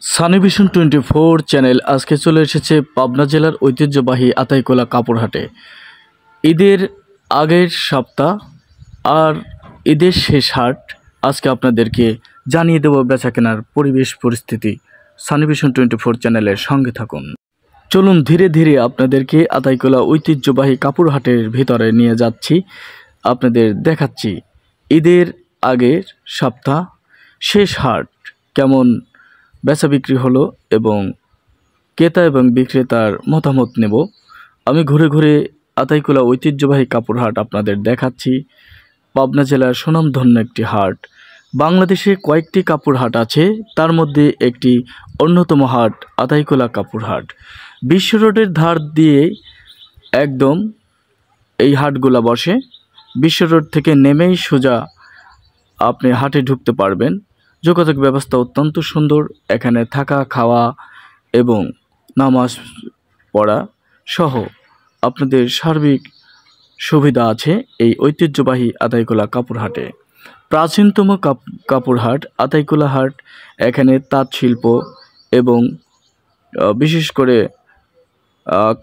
সানিভিশন 24 channel আজকে চলে এসেছে পাবনা জেলার ঐতিহ্যবাহী আতাইকোলা কাপড় হাটে। ঈদের আগের সপ্তাহ আর ঈদের শেষ হাট আজকে আপনাদেরকে জানিয়ে দেব বেচাকেনার পরিবেশ পরিস্থিতি। সানিভিশন 24 চ্যানেলের সঙ্গে থাকুন। চলুন ধীরে ধীরে আপনাদেরকে আতাইকোলা ঐতিহ্যবাহী কাপড় হাটের ভিতরে নিয়ে যাচ্ছি, আপনাদের দেখাচ্ছি ঈদের আগের সপ্তাহ শেষ হাট কেমন বেচা বিক্রি হলো এবং ক্রেতা এবং বিক্রেতার মতামত নেব। আমি ঘুরে ঘুরে আতাইকোলা ঐতিহ্যবাহী কাপড় হাট আপনাদের দেখাচ্ছি। পাবনা জেলার সুনামধন্য একটি হাট। বাংলাদেশে কয়েকটি কাপড় হাট আছে, তার মধ্যে একটি অন্যতম হাট আতাইকোলা কাপড় হাট। বিশ্ব রোডের ধার দিয়ে একদম এই হাটগুলা বসে। বিশ্ব রোড থেকে নেমেই সোজা আপনি হাটে ঢুকতে পারবেন। যোগাযোগ ব্যবস্থা অত্যন্ত সুন্দর। এখানে থাকা, খাওয়া এবং নামাজ পড়া সহ আপনাদের সার্বিক সুবিধা আছে এই ঐতিহ্যবাহী আতাইকোলা কাপড় হাটে। প্রাচীনতম কাপড় হাট আতাইকোলা হাট। এখানে তাঁত শিল্প এবং বিশেষ করে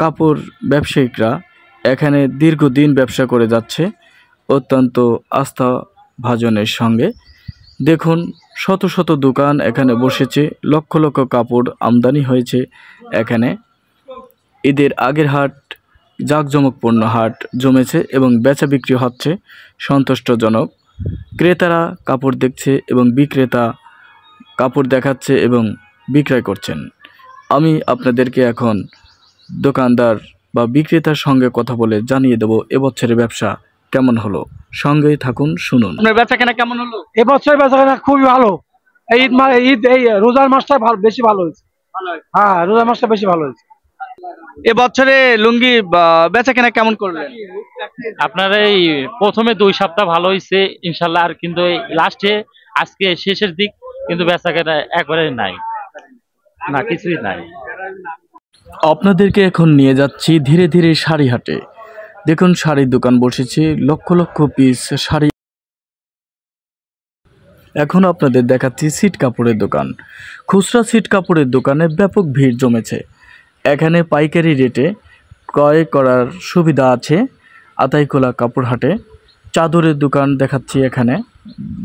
কাপড় ব্যবসায়িকরা এখানে দীর্ঘদিন ব্যবসা করে যাচ্ছে অত্যন্ত আস্থাভাজনের সঙ্গে। দেখুন শত শত দোকান এখানে বসেছে, লক্ষ লক্ষ কাপড় আমদানি হয়েছে এখানে। ঈদের আগের হাট জাঁকজমকপূর্ণ হাট জমেছে এবং বেচা বিক্রি হচ্ছে সন্তুষ্টজনক। ক্রেতারা কাপড় দেখছে এবং বিক্রেতা কাপড় দেখাচ্ছে এবং বিক্রয় করছেন। আমি আপনাদেরকে এখন দোকানদার বা বিক্রেতার সঙ্গে কথা বলে জানিয়ে দেব এবছরের ব্যবসা কেমন হলো। সঙ্গেই থাকুন, শুনুন। আপনার বেচাকেনা কেমন হলো? এবছর বেচাকেনা খুবই ভালো। ঈদ এই রোজার মাসটা বেশি ভালো হয়েছে। হ্যাঁ, রোজার মাসটা বেশি ভালো হয়েছে। এবছরে লুঙ্গি বেচাকেনা কেমন করলেন? আপনার এই প্রথমে 2 সপ্তাহ ভালো হয়েছে ইনশাল্লাহ, আর কিন্তু লাস্টে আজকে শেষের দিক কিন্তু বেচাকেনা একবারে নাই, না কিছুই নাই। আপনাদেরকে এখন নিয়ে যাচ্ছি ধীরে ধীরে শাড়ি হাটে। দেখুন শাড়ির দোকান বসেছে, লক্ষ লক্ষ পিস শাড়ি। এখন আপনাদের দেখাচ্ছি সিট কাপড়ের দোকান। খুচরা সিট কাপড়ের দোকানে ব্যাপক ভিড় জমেছে। এখানে পাইকারি রেটে ক্রয় করার সুবিধা আছে আতাইকোলা কাপড় হাটে। চাদরের দোকান দেখাচ্ছি, এখানে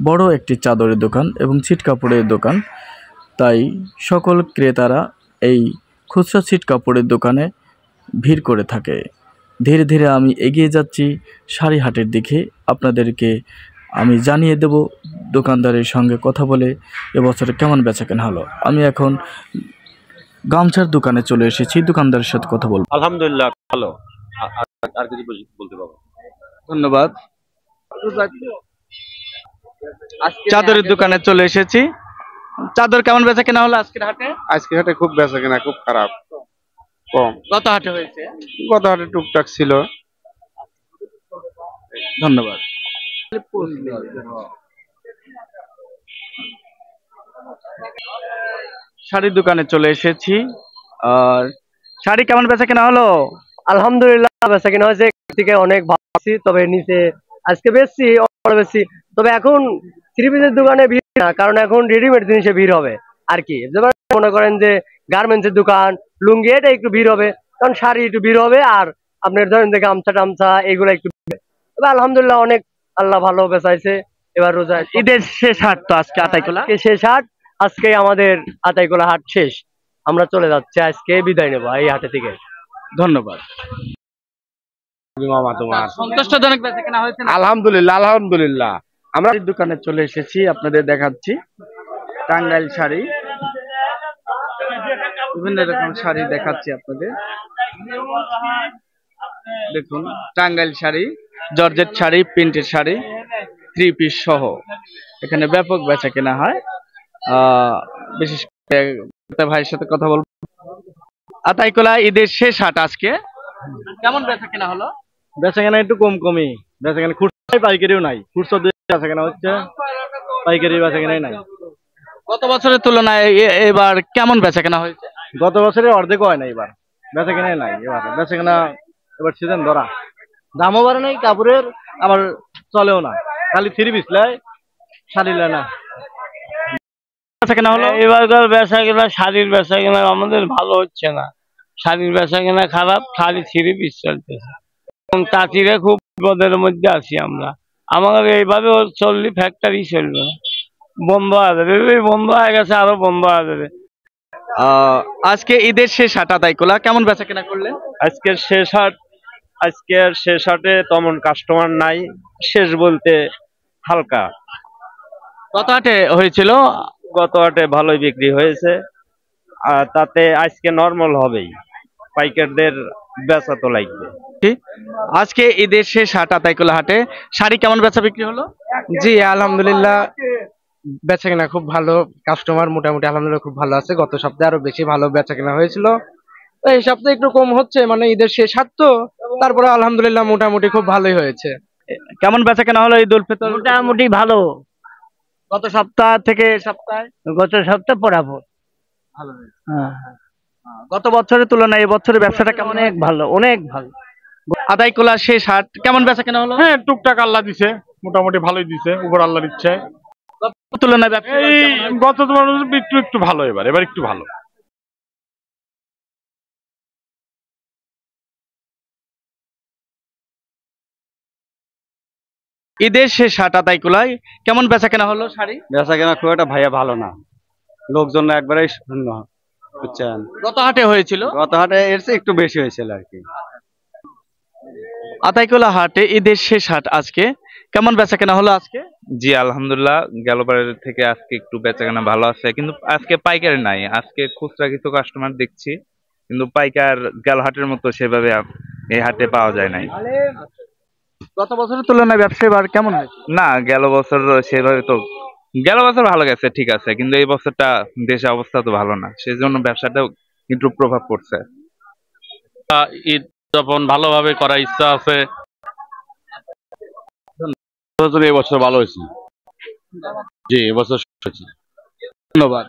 বড় একটি চাদরের দোকান এবং সিট কাপড়ের দোকান। তাই সকল ক্রেতারা এই খুচরা সিট কাপড়ের দোকানে ভিড় করে থাকে। ধীরে ধীরে আমি এগিয়ে যাচ্ছি শাড়ি হাটের দিকে। আপনাদেরকে আমি জানিয়ে দেব দোকানদারের সঙ্গে কথা বলে এবছরে কেমন বেচাকেনা হলো। আমি এখন গামছার দোকানে চলে এসেছি, দোকানদারের সাথে কথা বলবো। আলহামদুলিল্লাহ ভালো। আর কিছু বলতে পারবো? ধন্যবাদ। চাদরের দোকানে চলে এসেছি। চাদর কেমন বেচাকেনা হলো আজকের হাটে? আজকে হাটে খুব বেচাকেনা খুব খারাপ, কম। কত হাটে হয়েছে? গত হাটে টুকটাক ছিল। ধন্যবাদ। শাড়ির দোকানে চলে এসেছি। আর শাড়ি কেমন বেচাকেনা হলো? আলহামদুলিল্লাহ বেচাকেনা হয়েছে থেকে অনেক ভালো আছি। তবে নিচে আজকে বেশি বেশি, তবে এখন থ্রি পিসের দোকানে ভিড় না, কারণ এখন রেডিমেড জিনিসে ভিড় হবে আর কি। যেমন মনে করেন যে গার্মেন্টসের দোকান, লুঙ্গি, এটা একটু ভিড় হবে, কারণ শাড়ি একটু ভিড় হবে। আর আপনার ধরেন যে গামছা টামছা এগুলো একটু ভিড় হবে। তবে আলহামদুলিল্লাহ অনেক আল্লাহ ভালো বেচাইছে। এবার রোজা ঈদের শেষ হাট তো আজকে আতাইকোলা শেষ হাট। আজকে আমাদের আতাইকোলা হাট শেষ। আমরা চলে যাচ্ছি, আজকে বিদায় নেবো এই হাটে থেকে। ধন্যবাদ। সন্তুষ্টজনক বেচাকেনা হয়েছে না? আলহামদুলিল্লাহ আলহামদুলিল্লাহ। আমরা দোকানে চলে এসেছি, আপনাদের দেখাচ্ছি টাঙ্গাইল শাড়ি, বিভিন্ন রকম শাড়ি দেখাচ্ছি আপনাদের। দেখুন টাঙ্গাইল শাড়ি, জর্জেট শাড়ি, প্রিন্টের শাড়ি, থ্রি পিস সহ এখানে ব্যাপক বেচাকেনা হয়। বিশেষ করে ভাইয়ের সাথে কথা বলবো। আতাইকোলা ঈদের শেষ হাট আজকে কেমন বেচাকেনা হলো? বেচাকেনা একটু কমই। বেচাকেনা খুচরা পাইকারিও নাই। খুচরা বেচাকেনা হচ্ছে, পাইকারি বেচাকেনাই নাই। গত বছরের তুলনায় এবার কেমন বেচাকেনা হয়েছে? গত বছরে অর্ধেক হয় না, এবার বেচাকেনাই নাই। এবার বেচাকেনা এবার সিজন ধরা, দামও বাড়ে নাই কাপড়ের, আবার চলেও না। খালি থ্রি পিস লাই, শাড়ি লাই না। বেচা কেনা হলো? এবারকার বেচা কেনা, শাড়ির বেচা কেনা আমাদের ভালো হচ্ছে না। শাড়ির বেচা কেনা খারাপ, শাড়ি 3 পিস চলতেছে। তাঁতিরা খুব বিপদের মধ্যে আছি আমরা। আমাদের এইভাবে চললে ফ্যাক্টরি চলবে না, বন্ধ হয়ে যাবে। বন্ধ হয়ে গেছে, আরো বন্ধ হয়ে যাবে। আজকে ঈদের শেষ হাট আতাইকুলা, কেমন বেচা কেনা করলেন? আজকের শেষ হাটে তেমন কাস্টমার নাই, শেষ বলতে হালকা। কত হাটে হয়েছিল? গত হাটে ভালোই বিক্রি হয়েছে, আর তাতে আজকে নরমাল হবেই, পাইকারদের বেচা তো লাগবে। আজকে ঈদের শেষ হাট আতাইকুলা হাটে শাড়ি কেমন বেচা বিক্রি হলো? জি আলহামদুলিল্লাহ, বেচা কেনা খুব ভালো, কাস্টমার মোটামুটি আলহামদুলিল্লাহ খুব ভালো আছে। গত সপ্তাহে আরো বেশি ভালো বেচা কেনা হয়েছিল, তো এই সপ্তাহে একটু কম হচ্ছে, মানে ঈদের শেষ হাট তো, তারপরে আলহামদুলিল্লাহ মোটামুটি খুব ভালোই হয়েছে। কেমন বেচা কেনা হলো ঈদ উল ফিতর? মোটামুটি ভালো। গত সপ্তাহ থেকে সপ্তাহে গত সপ্তাহ পরাপর ভালো হয়েছে। হ্যাঁ, গত বছরের তুলনায় এই বছরের ব্যবসাটা কেমন? অনেক ভালো, অনেক ভালো। আতাইকুলা শেষ হাট কেমন বেচা কেনা হলো? হ্যাঁ, টুকটাক আল্লাহ দিছে, মোটামুটি ভালোই দিছে, উপর আল্লাহর ইচ্ছে। গত তুলনায় ব্যবসা এই গত তোমার একটু একটু ভালো, এবার একটু ভালো। ঈদের শেষ হাট আতাইকুলায় কেমন বেচা কেনা হলো শাড়ি? বেচা কেনা খুব একটা ভাইয়া ভালো না, লোকজন একবারেই শূন্য, বুঝছেন। গত হাটে হয়েছিল? গত হাটে এর চেয়ে একটু বেশি হয়েছিল আর কি। আতাইকুলা হাটে ঈদের শেষ হাট আজকে কেমন বেচা কেনা হলো আজকে? জি আলহামদুলিল্লাহ, গেলবারের থেকে আজকে একটু বেচাকেনা ভালো আছে, কিন্তু আজকে পাইকারি নাই। আজকে খুচরা কিছু কাস্টমার দেখছি, কিন্তু পাইকার গেল হাটের মতো সেভাবে এই হাটে পাওয়া যায় নাই। গত বছরের তুলনায় ব্যবসা এবার কেমন হয়েছে? না, গেল বছর সেভাবে তো, গেল বছর ভালো গেছে ঠিক আছে, কিন্তু এই বছরটা দেশের অবস্থা তো ভালো না, সেই জন্য ব্যবসাটাও একটু প্রভাব পড়ছে। ঈদ উদযাপন ভালোভাবে করার ইচ্ছা আছে। এবছর ভালো হয়েছে। জি এবছর হয়েছে। ধন্যবাদ।